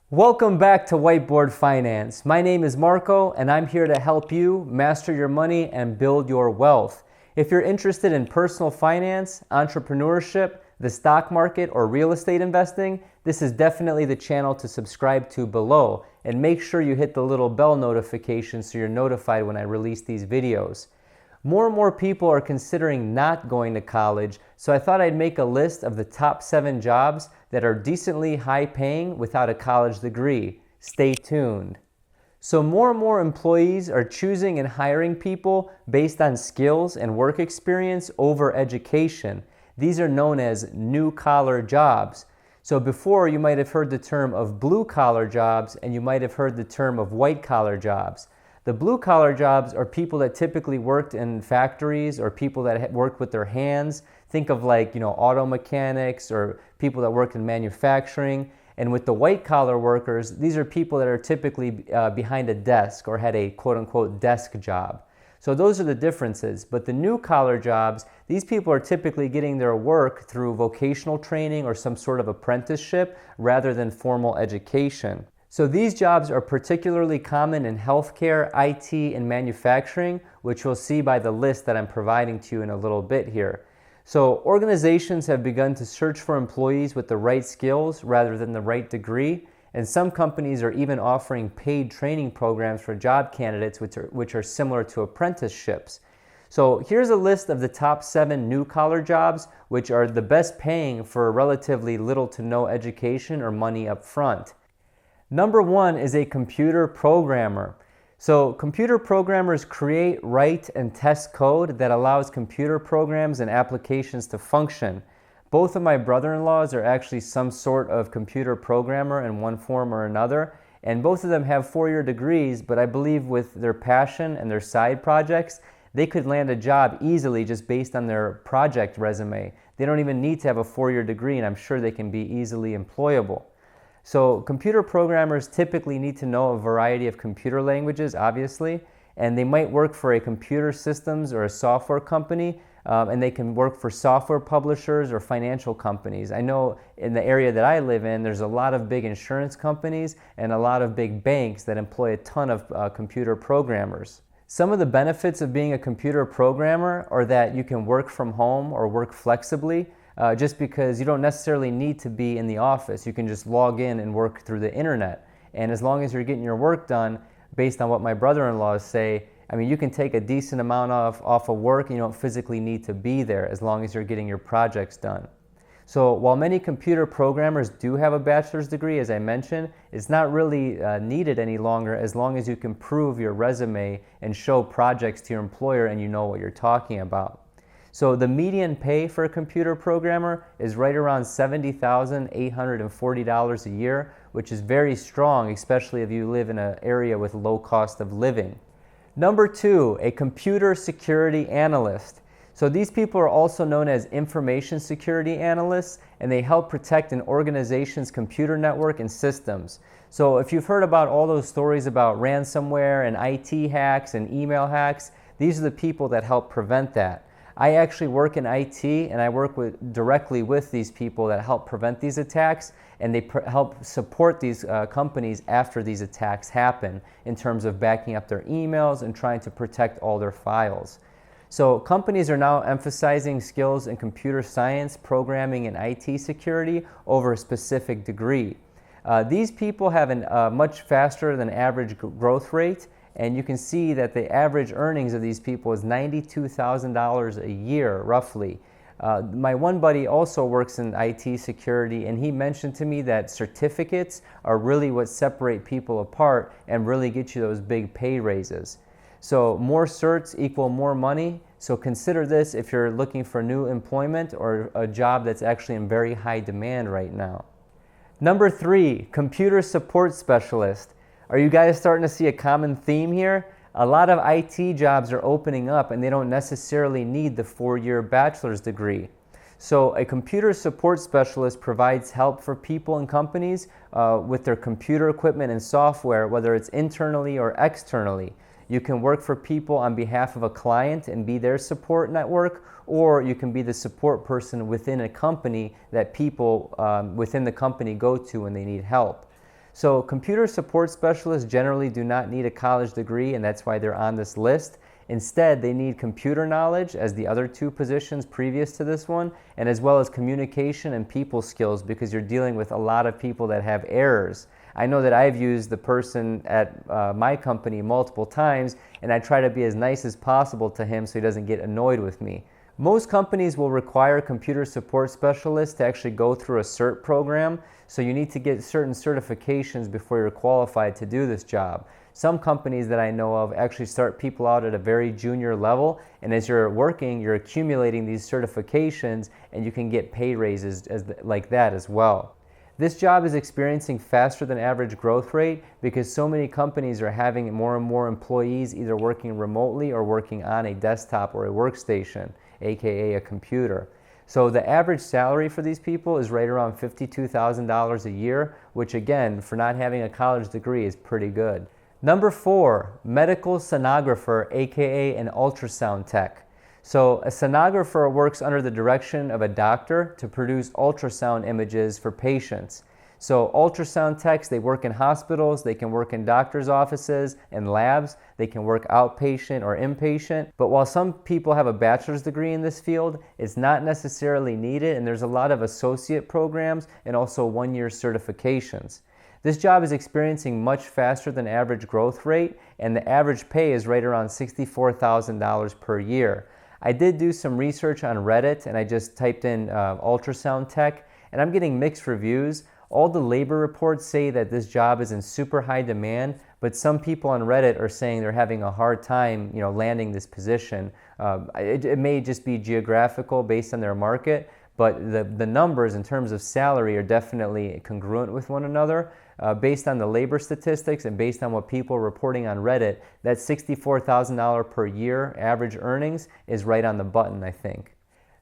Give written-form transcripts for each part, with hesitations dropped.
Welcome back to Whiteboard Finance. My name is Marko and I'm here to help you master your money and build your wealth. If you're interested in personal finance, entrepreneurship, the stock market, or real estate investing, this is definitely the channel to subscribe to below, and make sure you hit the little bell notification so you're notified when I release these videos. More and more people are considering not going to college, so I thought I'd make a list of the top 7 jobs that are decently high paying without a college degree. Stay tuned. So more and more employees are choosing and hiring people based on skills and work experience over education. These are known as new-collar jobs. So before, you might have heard the term of blue-collar jobs, and you might have heard the term of white-collar jobs. The blue-collar jobs are people that typically worked in factories or people that worked with their hands. Think of auto mechanics or people that work in manufacturing. And with the white-collar workers, these are people that are typically behind a desk or had a quote-unquote desk job. So those are the differences. But the new-collar jobs, these people are typically getting their work through vocational training or some sort of apprenticeship rather than formal education. So these jobs are particularly common in healthcare, IT, and manufacturing, which you'll see by the list that I'm providing to you in a little bit here. So organizations have begun to search for employees with the right skills rather than the right degree, and some companies are even offering paid training programs for job candidates which are similar to apprenticeships. So here's a list of the top 7 new-collar jobs, which are the best paying for relatively little to no education or money up front. Number 1 is a computer programmer. So computer programmers create, write, and test code that allows computer programs and applications to function. Both of my brother-in-laws are actually some sort of computer programmer in one form or another, and both of them have 4-year degrees, but I believe with their passion and their side projects, they could land a job easily just based on their project resume. They don't even need to have a 4-year degree, and I'm sure they can be easily employable. So computer programmers typically need to know a variety of computer languages, obviously, and they might work for a computer systems or a software company, and they can work for software publishers or financial companies. I know in the area that I live in, there's a lot of big insurance companies and a lot of big banks that employ a ton of computer programmers. Some of the benefits of being a computer programmer are that you can work from home or work flexibly. Just because you don't necessarily need to be in the office. You can just log in and work through the internet. And as long as you're getting your work done, based on what my brother-in-laws say, you can take a decent amount off of work and you don't physically need to be there as long as you're getting your projects done. So while many computer programmers do have a bachelor's degree, as I mentioned, it's not really needed any longer as long as you can prove your resume and show projects to your employer and you know what you're talking about. So the median pay for a computer programmer is right around $70,840 a year, which is very strong, especially if you live in an area with low cost of living. Number 2, a computer security analyst. So these people are also known as information security analysts, and they help protect an organization's computer network and systems. So if you've heard about all those stories about ransomware and IT hacks and email hacks, these are the people that help prevent that. I actually work in IT, and I work directly with these people that help prevent these attacks, and they help support these companies after these attacks happen in terms of backing up their emails and trying to protect all their files. So companies are now emphasizing skills in computer science, programming, and IT security over a specific degree. These people have a much faster than average growth rate, and you can see that the average earnings of these people is $92,000 a year, roughly. My one buddy also works in IT security, and he mentioned to me that certificates are really what separate people apart and really get you those big pay raises. So more certs equal more money. So consider this if you're looking for new employment or a job that's actually in very high demand right now. Number 3, computer support specialist. Are you guys starting to see a common theme here? A lot of IT jobs are opening up and they don't necessarily need the 4-year bachelor's degree. So a computer support specialist provides help for people and companies with their computer equipment and software, whether it's internally or externally. You can work for people on behalf of a client and be their support network, or you can be the support person within a company that people within the company go to when they need help. So computer support specialists generally do not need a college degree, and that's why they're on this list. Instead, they need computer knowledge as the other two positions previous to this one, and as well as communication and people skills, because you're dealing with a lot of people that have errors. I know that I've used the person at my company multiple times, and I try to be as nice as possible to him so he doesn't get annoyed with me. Most companies will require computer support specialists to actually go through a CERT program, so you need to get certain certifications before you're qualified to do this job. Some companies that I know of actually start people out at a very junior level, and as you're working, you're accumulating these certifications, and you can get pay raises like that as well. This job is experiencing faster than average growth rate because so many companies are having more and more employees either working remotely or working on a desktop or a workstation, aka a computer. So the average salary for these people is right around $52,000 a year, which again, for not having a college degree, is pretty good. Number 4, medical sonographer, aka an ultrasound tech. So a sonographer works under the direction of a doctor to produce ultrasound images for patients. So ultrasound techs, they work in hospitals, they can work in doctors' offices and labs, they can work outpatient or inpatient. But while some people have a bachelor's degree in this field, it's not necessarily needed, and there's a lot of associate programs and also one-year certifications. This job is experiencing much faster than average growth rate, and the average pay is right around $64,000 per year. I did do some research on Reddit, and I just typed in ultrasound tech, and I'm getting mixed reviews. All the labor reports say that this job is in super high demand, but some people on Reddit are saying they're having a hard time, landing this position. It may just be geographical based on their market, but the numbers in terms of salary are definitely congruent with one another. Based on the labor statistics and based on what people are reporting on Reddit, that $64,000 per year average earnings is right on the button, I think.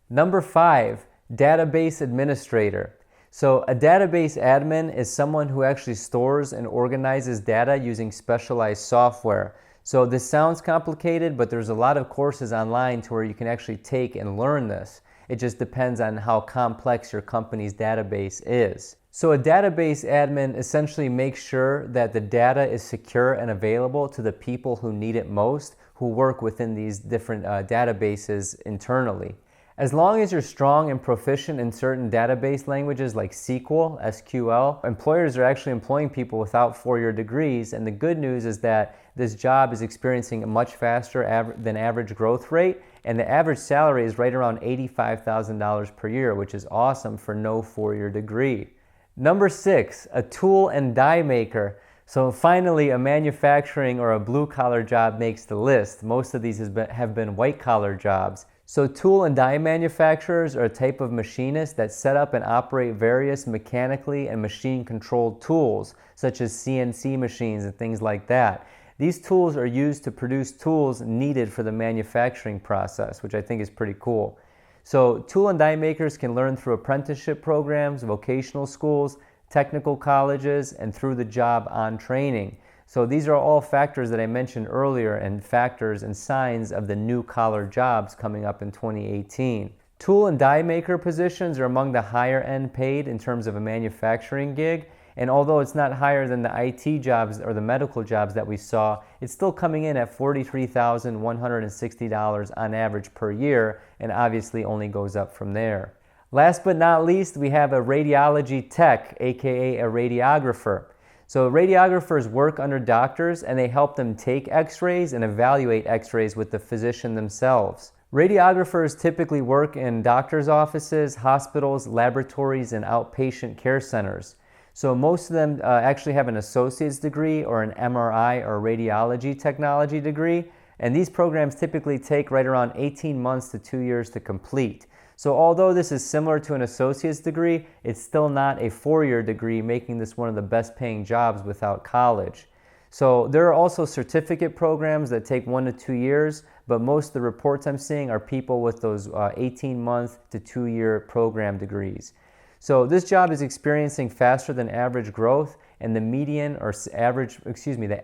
Number 5, database administrator. So a database admin is someone who actually stores and organizes data using specialized software. So this sounds complicated, but there's a lot of courses online to where you can actually take and learn this. It just depends on how complex your company's database is. So a database admin essentially makes sure that the data is secure and available to the people who need it most, who work within these different databases internally. As long as you're strong and proficient in certain database languages like SQL, employers are actually employing people without 4-year degrees, and the good news is that this job is experiencing a much faster than average growth rate, and the average salary is right around $85,000 per year, which is awesome for no 4-year degree. Number 6, a tool and die maker. So finally, a manufacturing or a blue-collar job makes the list. Most of these have been white-collar jobs. So tool and die manufacturers are a type of machinist that set up and operate various mechanically and machine-controlled tools, such as CNC machines and things like that. These tools are used to produce tools needed for the manufacturing process, which I think is pretty cool. So tool and die makers can learn through apprenticeship programs, vocational schools, technical colleges, and through the job on training. So these are all factors that I mentioned earlier, and factors and signs of the new collar jobs coming up in 2018. Tool and die maker positions are among the higher end paid in terms of a manufacturing gig, and although it's not higher than the IT jobs or the medical jobs that we saw, it's still coming in at $43,160 on average per year, and obviously only goes up from there. Last but not least, we have a radiology tech, aka a radiographer. So radiographers work under doctors, and they help them take x-rays and evaluate x-rays with the physician themselves. Radiographers typically work in doctors' offices, hospitals, laboratories, and outpatient care centers. So most of them actually have an associate's degree or an MRI or radiology technology degree, and these programs typically take right around 18 months to 2 years to complete. So although this is similar to an associate's degree, it's still not a 4-year degree, making this one of the best paying jobs without college. So there are also certificate programs that take 1 to 2 years, but most of the reports I'm seeing are people with those 18-month to 2-year program degrees. So this job is experiencing faster than average growth, and the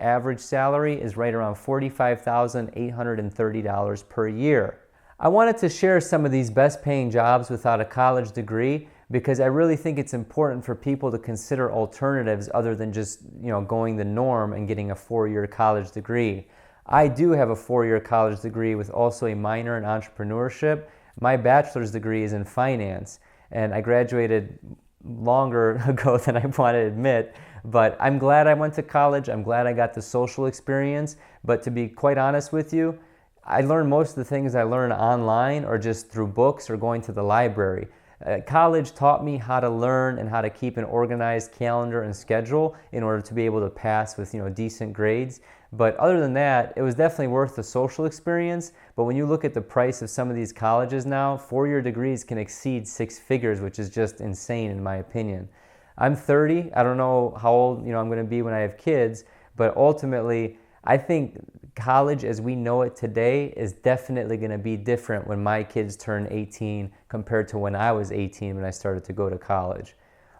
average salary is right around $45,830 per year. I wanted to share some of these best paying jobs without a college degree because I really think it's important for people to consider alternatives other than just, going the norm and getting a 4-year college degree. I do have a 4-year college degree with also a minor in entrepreneurship. My bachelor's degree is in finance, and I graduated longer ago than I want to admit, but I'm glad I went to college. I'm glad I got the social experience, but to be quite honest with you, I learned most of the things I learned online or just through books or going to the library. College taught me how to learn and how to keep an organized calendar and schedule in order to be able to pass with decent grades. But other than that, it was definitely worth the social experience. But when you look at the price of some of these colleges now, 4-year degrees can exceed 6 figures, which is just insane in my opinion. I'm 30. I don't know how old I'm going to be when I have kids, but ultimately, I think college as we know it today is definitely going to be different when my kids turn 18 compared to when I was 18 when I started to go to college.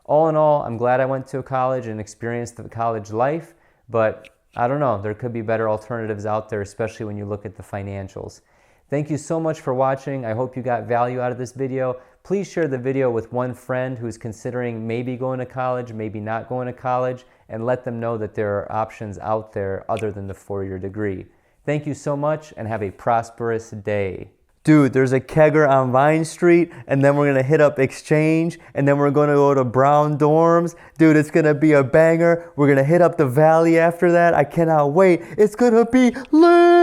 All in all, I'm glad I went to college and experienced the college life, but I don't know, there could be better alternatives out there, especially when you look at the financials. Thank you so much for watching. I hope you got value out of this video. Please share the video with one friend who's considering maybe going to college, maybe not going to college, and let them know that there are options out there other than the 4-year degree. Thank you so much and have a prosperous day. Dude, there's a kegger on Vine Street, and then we're gonna hit up Exchange, and then we're gonna go to Brown Dorms. Dude, it's gonna be a banger. We're gonna hit up the Valley after that. I cannot wait. It's gonna be lit!